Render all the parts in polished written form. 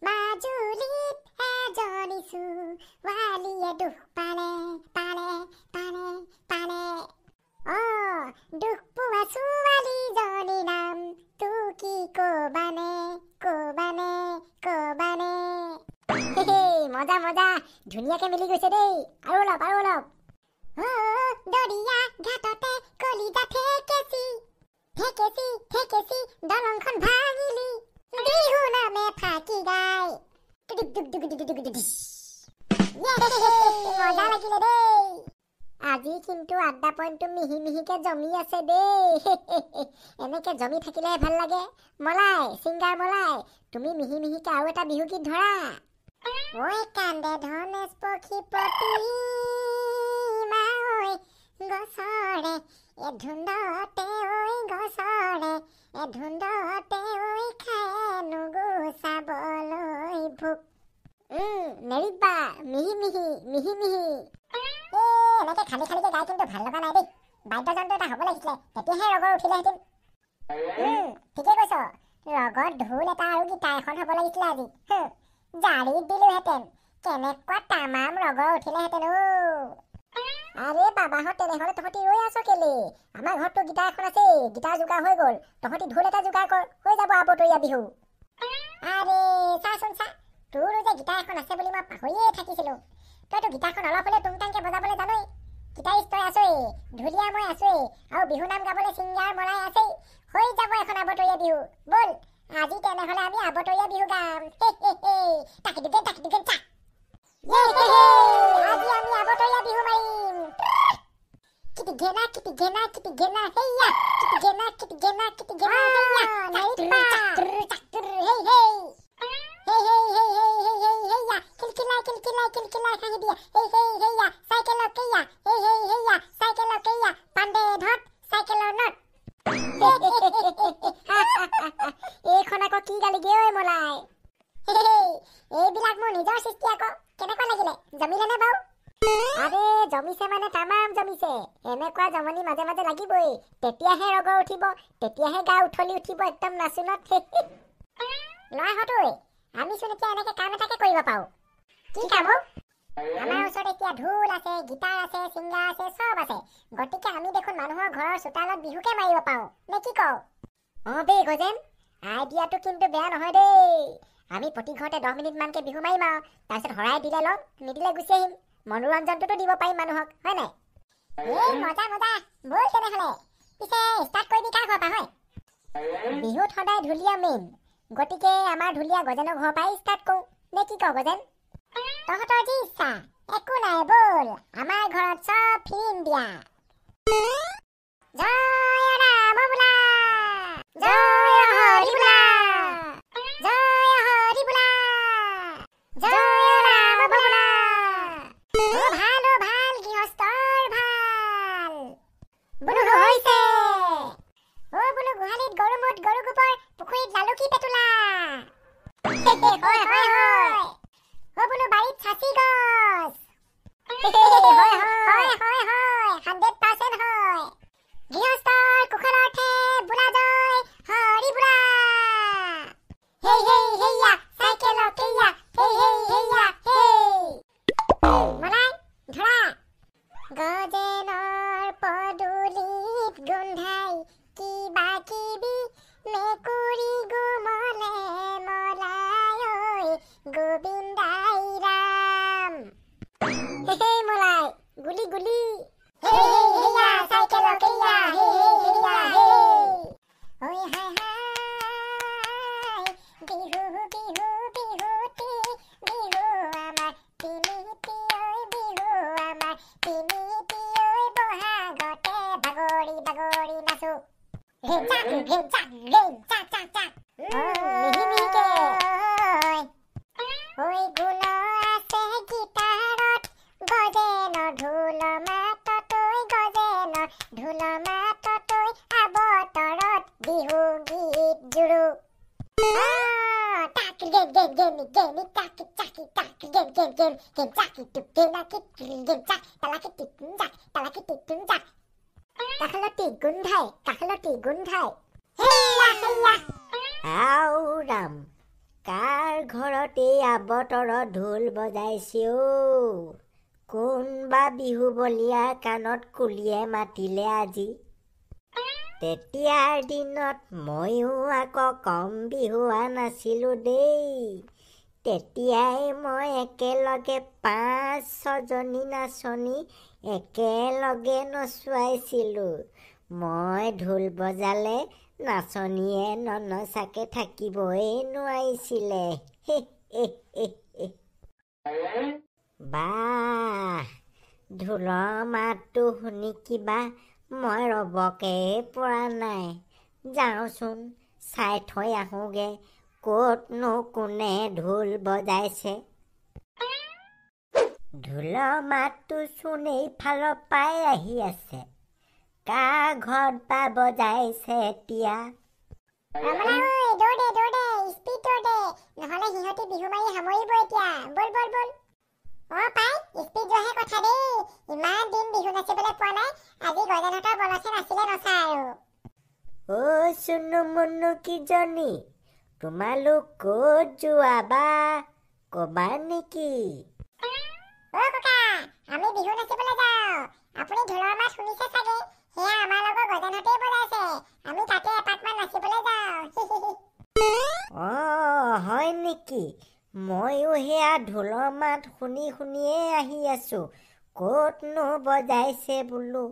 মাজুলীত এজনী ছোৱালীয়ে দুখ পালে পালে পালে পালে দুখ পোৱা ছোৱালীজনীৰ নাম তো কি কবানে কবানে কবানে মজা মজা ধুনীয়াকে মিলি গৈছে দেই আৰু অলপ দৰিয়া ঘাটতে কলিজা ঠেকেচি ঠেকেচি ঠেকেচি দলংখন ভাঙিলি বিহু নামে ফাঁকি গাই মজা লাগিলে দেই আজি কিন্তু আড্ডা পইণ্টটো মিহি মিহিকে জমি আছে দেই এনেকে জমি থাকিলে ভাল লাগে মলাই সিংগাৰ মলাই তুমি মিহি মিহিকে আৰু এটা বিহু গীত ধৰা ঐ কান্দে ধনেশ পক্ষী প্ৰতিমা ঐ গছৰে এধুন্দতে ঐ গছৰে এধুন্দতে ঐ খায়েনো গুচাবলৈ ভোক নেৰিবা মিহি মিহি মিহি মিহি এনেকে খালি খালিকে গাই কিন্তু ভাল লগা নাই দেই বাদ্যযন্ত্ৰ এটা হ'ব লাগিছিলে তেতিয়াহে ৰগৰ উঠিলেহেঁতেন ঠিকে কৈছ ৰগত ঢোল এটা আৰু গীটাৰ এখন হ'ব লাগিছিলে আজি জাৰিত দিলোহেঁতেন কেনেকুৱা তামাম ৰগৰ উঠিলেহেঁতেন আৰে বাবাহঁত তেনেহ'লে তহঁতি ৰৈ আছ কেলে আমাৰ ঘৰততো গীটাৰ এখন আছে গীটাৰ যোগাৰ হৈ গ'ল তহঁতি ঢোল এটা যোগাৰ কৰ হৈ যাব আবতৰীয়া বিহু আৰে চাচোন চা তোৰো যে গীটাৰ এখন আছে বুলি মই পাহৰিয়ে থাকিছিলোঁ তইতো গীটাৰখন অলপ হ'লে টুংটাংকে বজাবলৈ জানই গীটাৰিষ্ট তই আছই ঢুলীয়া মই আছই আৰু বিহু নাম গাবলৈ ছিংগাৰ মলাই আছেই হৈ যাব এখন আবতৰীয়া বিহু ব'ল আজি তেনেহ'লে আমি আবতৰীয়া বিহু গাম তাকি দুগেন চা আজি আমি আবতৰীয়া বিহু মাৰিম কিটি ঘেনা হেইয়া কিটি ঘেনা হেইয়া নাইপা চাক্তুৰ হেই হেইয়া কিলকিলাই খাহি দিয়া হেইয়া চাইকেলৰ কেয়া হেইয়া চাইকেলৰ কেয়া পাণ্ডে ধত চাইকেলৰ নট এইখন আকৌ কি গালি গে ঐ মলাই এইবিলাক মোৰ নিজৰ সৃষ্টি আকৌ কেনেকুৱা লাগিলে জমিলে নে বাৰু আৰে জমিছে মানে তামাম জমিছে এনেকুৱা জমনি মাজে মাজে লাগিবই তেতিয়াহে ৰগৰ উঠিব তেতিয়াহে গা উঠলি উঠিব একদম নাচুনত ল'ৰাহঁতৈ আমিচোন এতিয়া এনেকে কাম এটাকে কৰিব পাৰোঁ কি কাম আমাৰ ওচৰত এতিয়া ঢোল আছে গীটাৰ আছে ছিংগাৰ আছে চব আছে গতিকে আমি দেখোন মানুহৰ ঘৰৰ চোতালত বিহুকে মাৰিব পাৰোঁ নে কি কওঁ দেই গজেন আইডিয়াটো কিন্তু বেয়া নহয় দেই আমি প্ৰতি ঘৰতে 10 মিনিটমানকে বিহু মাৰিম আৰু তাৰপিছত হৰাই দিলে ল'ম নিদিলে গুচি আহিম মনোৰঞ্জনটোতো দিব পাৰিম মানুহক হয় নাই মজা ব'ল তেনেহ'লে পিছে ষ্টাৰ্ট কৰিবি কাৰ ঘৰৰ পৰা হয় বিহুত সদায় ঢুলীয়া মেইন গতিকে আমাৰ ঢুলীয়া গজেনৰ ঘৰৰ পৰাই ষ্টাৰ্ট কৰোঁ নে কি কওঁ গজেন তহঁতৰ যি ইচ্ছা একো নাই ব'ল আমাৰ ঘৰত চব ফিল্ম দিয়া জয় ৰাম বোলা জয় হৰি বোলা জয় হৰি বোলা জয় ৰাম বোলা ভাল গৃহস্থৰ ভাল বোলো হৈছে বোলো গোহালিত গৰু মুত গৰু গোবৰ পুখুৰীত লালুকি পেতুলা হয় বোলো বাৰীত চাচি গছ হয় 100% হয় গৃহস্থৰ কুশলাৰ্থে বোলা জয় হৰি বোলা হেইয়া চাইকেলৰ কেয়া হেইয়া মলাই ধৰা গজেনৰ পদূলিত গোন্ধাই কিবা কিবি মেকুৰী গুমলে মলাই ঐ গোবিন্দাই ৰাম মলাই গুলি হেইয়া চাইকেলৰ কেয়া হেইয়া ঐ হাই বিহু বিহুতি বিহু আমাৰ তিনিটি ঐ বিহু আমাৰ তিনিটি ঐ বহাগতে বাগৰি নাচো ঐ গুণ আছে গীটাৰত গজেনৰ ঢোল মাতত আবতৰত বিহু গীত জুৰু কাখলতি গোন্ধাই আও ৰাম কাৰ ঘৰতে আৱতৰত ঢোল বজাইছে অ? কোনবা বিহু বলিয়া কাণত কুলিয়ে মাতিলে আজি। তেতিয়াৰ দিনত ময়ো আকৌ কম বিহুৱা নাছিলোঁ দেই। তেতিয়াই মই একেলগে ৫-৬জনী নাচনী একেলগে নচুৱাইছিলোঁ। মই ঢোল বজালে নাচনীয়ে ননচাকে থাকিবই নোৱাৰিছিলে। বাহ, ঢোলৰ মাতটো শুনি কিবা মই ৰ'বকে পৰা নাই। যাওঁচোন চাই থৈ আহোঁগে ক'তনো কোনে ঢোল বজাইছে। ঢোলৰ মাতটো চোন এইফালৰ পৰাই আহি আছে। কাৰ ঘৰত বা বজাইছে এতিয়া? ৰমলা ঐ, দৌৰ দে, স্পীড দৌৰ দে, নহ'লে সিহঁতি বিহু মাৰি সামৰিব এতিয়া। বল বল বল। পাই, স্পীড যোৱাহে কথা দেই। ইমান দিন বিহু নাচিবলৈ পোৱা নাই, আজি গজেনহঁতৰ বলছে নাচিলে নচা আৰু। চুনু মুনু কিজনী, তোমালোক ক'ত যোৱা বা? ক'বা নেকি? ককা, আমি বিহু নাচিবলৈ যাওঁ। আপুনি ঢোলৰ মাত শুনিছে চাগে, সেয়া আমাৰ লগৰ গজেনহঁতেই বজাইছে। আমি তাতে এপাকমান নাচিবলৈ যাওঁ। হয় নেকি? ময়ো সেয়া ঢোলৰ মাত শুনিয়ে আহি আছোঁ। ক'তনো বজাইছে বোলো।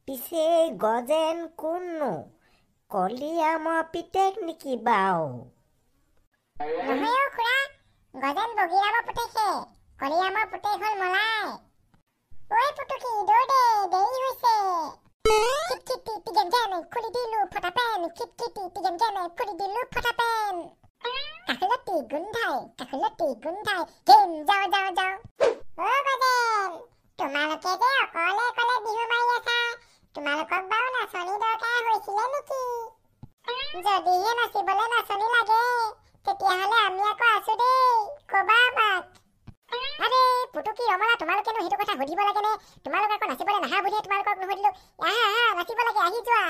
পিছে গজেন কোননো? কলিয়ামৰ পিতেক নেকি বাও? নহয় খুৰা, গজেন বগীৰামৰ পুতেকহে। কলিয়ামৰ পুতেক হ'ল মলাই। ঐ পুতুকি, দৌৰ দে, দেৰি হৈছে। খিটখিটি টিগেন যেনে খুলি দিলো ফটা পেন, খিটখিটি টিগেন যেনে খুলি দিলো ফটা পেন। কাখলতি গোন্ধাই, গেম যাও যাও যাও। গজেন, তোমালোকে যে অকলে অকলে বিহু মাৰি আছা, তোমালোকক বাৰু নাচনী দৰকাৰ হৈছিলে নেকি? যদিহে নাচিবলৈ নাচনী লাগে, তেতিয়াহ'লে আমি আকৌ আছো দেই, ক'বা আমাক। আৰে পুতুকি, ৰমলা, তোমালোকেনো সেইটো কথা সুধিব লাগে নে? তোমালোক আকৌ নাচিবলৈ নাহা বুলিহে তোমালোকক নুসুধিলো। আহা নাচিব লাগে, আহি যোৱা।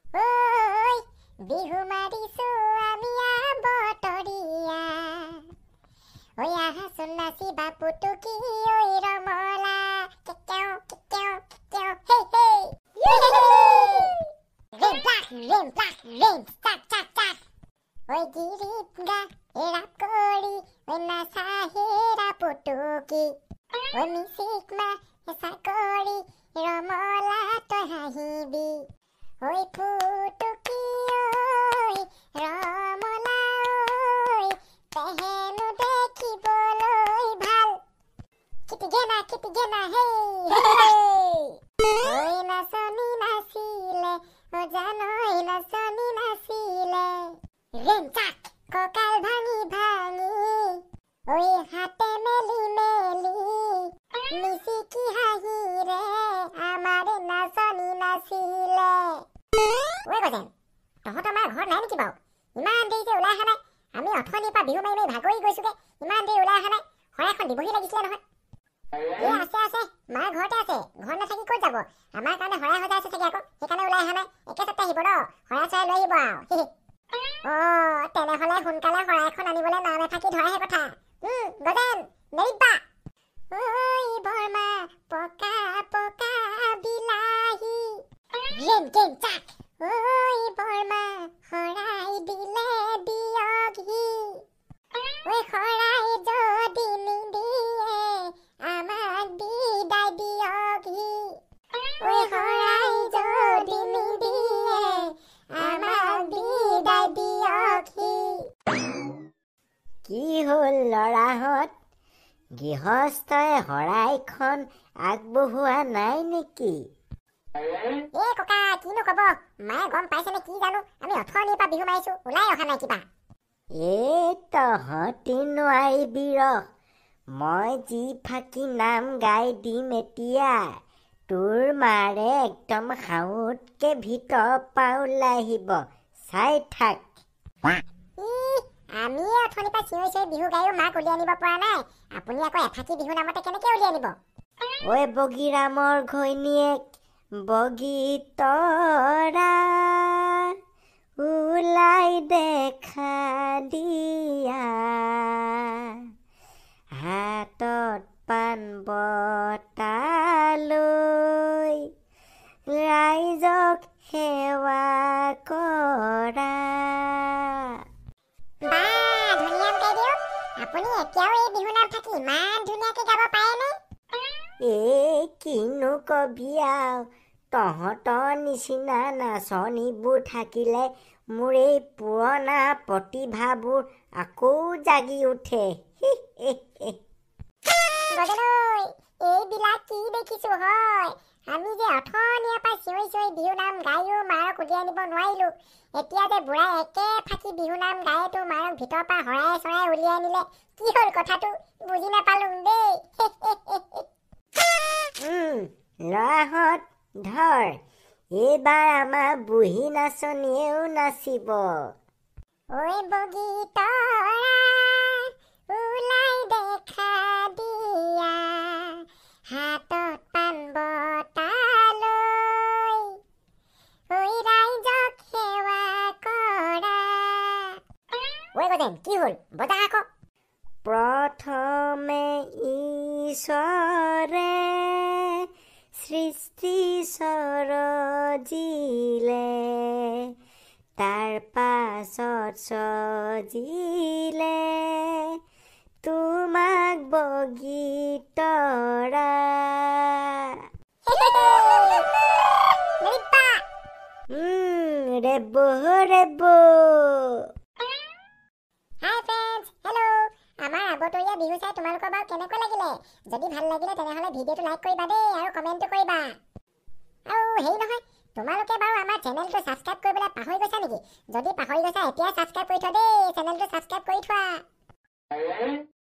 ঐ বিহু মাৰিছো আমি বতৰীয়া, ঐ আহাচোন নাচিবা পুতুকি, ঐ ৰমলা, কেকেও কেকেও কেকেও হেই হেই। ৰেম প্লাক ৰেম চাক চাক চাক। ঐ গিৰিপ গা এৰা কৰি, ঐ নাচা হেৰা পুতুকি, ঐ মিচিক মা হেঁচা কৰি, ৰমলা তই হাঁহিবি। ঐ পুতুকি ঐ ৰমলা ঐ, তেহেনো দেখিবলৈ ভাল। খিটিগেনা হেই হেই। ঐ নাচনী নাচিলে, জানৈ নাচনী নাচিলে, ৰেম চাক কঁকাল ভাঙি ভাঙি, ঐ হাতে মেলি মেলি, মিচিকি হাঁহিৰে আমাৰ নাচনী নাচিলে। ঐ গজেন, তহঁত আমাৰ ঘৰত নাই নেকি বাৰু? ইমান দেৰি যে ওলাই অহা নাই। আমি অথনিৰ পৰা বিহু মাৰি মাৰি ভাগৰি গৈছোগে, ইমান দেৰি ওলাই অহা নাই। শৰাইখন দিবহি লাগিছিলে নহয়। আছে, মাৰ ঘৰতে আছে। ঘৰত নাথাকি ক'ত যাব? আমাৰ কাৰণে শৰাই সজাই আছে চাগে আকৌ, সেইকাৰণে ওলাই অহা নাই। একে চাতে আহিব ন, শৰাই চৰাই লৈ আহিব আৰু। তেনেহ'লে সোনকালে শৰাইখন আনিবলৈ নাম এফাকি ধৰাহে কথা। গজেন, নেৰিবা। ঐ বৰমা পকা পকা বিলাহী, ৰেম গেম চাক। ঐ বৰমা শৰাই দিলে দিয়কহি, ঐ শৰাই যদি নিদিয়ে আমাক বিদায় দিয়কহি, ঐ শৰাই যদি নিদিয়ে আমাক বিদায় দিয়কহি। কি হ'ল ল'ৰাহঁত? গৃহস্থই শৰাইখন আগবঢ়োৱা নাই নেকি? ককা, কিনো ক'ব, মায়ে গম পাইছেনে কি জানো, আমি অথনিৰ পৰা বিহু মাৰিছো, ওলাই অহা নাই কিবা। তহঁতি নোৱাৰিবি ৰহ, মই যি ফাঁকি নাম গাই দিম এতিয়া, তোৰ মাৰে একদম সাউতকে ভিতৰৰ পৰা ওলাই আহিব, চাই থাক। আমি অথনিৰ পৰা চিঞৰি চিঞৰি বিহু গায়ো মাক উলিয়াই আনিব পৰা নাই, আপুনি আকৌ এফাকি বিহু নামতে কেনেকে উলিয়াই আনিব? ঐ বগীৰামৰ ঘৈণীয়েক বগীতৰা, ওলাই দেখা দিয়া হাতত পাণ বঁটা লৈ ৰাইজক সেৱা কৰা। বা ধুনীয়া গাই দিয়ক। আপুনি এতিয়াও এই বিহু নাম থাকি ইমান ধুনীয়াকে গাব পাৰেনে? কিনো কবি আও, তহঁতৰ নিচিনা নাচনীবোৰ থাকিলে মোৰ এই পুৰণা প্ৰতিভাবোৰ আকৌ জাগি উঠে। গগনৈ, এইবিলাক কি দেখিছো হয়? আমি যে অথনিয়াৰ পৰা চিঞৰি চিঞৰি বিহু নাম গায়ো মাৰক উলিয়াই নিব নোৱাৰিলো। এতিয়া যে বুঢ়াই একে ফাঁকি বিহু নাম গায়েতো মাৰক ভিতৰৰ পৰা হৰাই চৰাই উলিয়াই নিলে। কি হ'ল কথাটো বুজি নাপালো দেই। ল'ৰাহঁত ধৰ, এইবাৰ আমাৰ বুঢ়ী নাচনীয়েও নাচিব। ঐ বগী তৰা ওলাই দেখা দিয়া হাতত পাণ বঁটা লৈ ঐ ৰাইজক সেৱা কৰা। ঐ গজেন, কি হ'ল? বজা আকৌ। প্ৰথমে ঈশ্বৰে সৃষ্টি সৰজিলে, তাৰ পাছত সজিলে তোমাক বগী তৰা। ৰেবো ৰেবো। Hi friends, hello'. আমাৰ আগতৰীয়া বিহু চাই তোমালোকৰ বাৰু কেনেকুৱা লাগিলে? যদি ভাল লাগিলে তেনেহ'লে ভিডিঅ'টো লাইক কৰিবা দেই আৰু কমেণ্টটো কৰিবা। আৰু হেৰি নহয়, তোমালোকে বাৰু আমাৰ চেনেলটো ছাবস্ক্ৰাইব কৰিবলৈ পাহৰি গৈছা নেকি? যদি পাহৰি গৈছা এতিয়া ছাবস্ক্ৰাইব কৰি থোৱা দেই, চেনেলটো ছাবস্ক্ৰাইব কৰি থোৱা।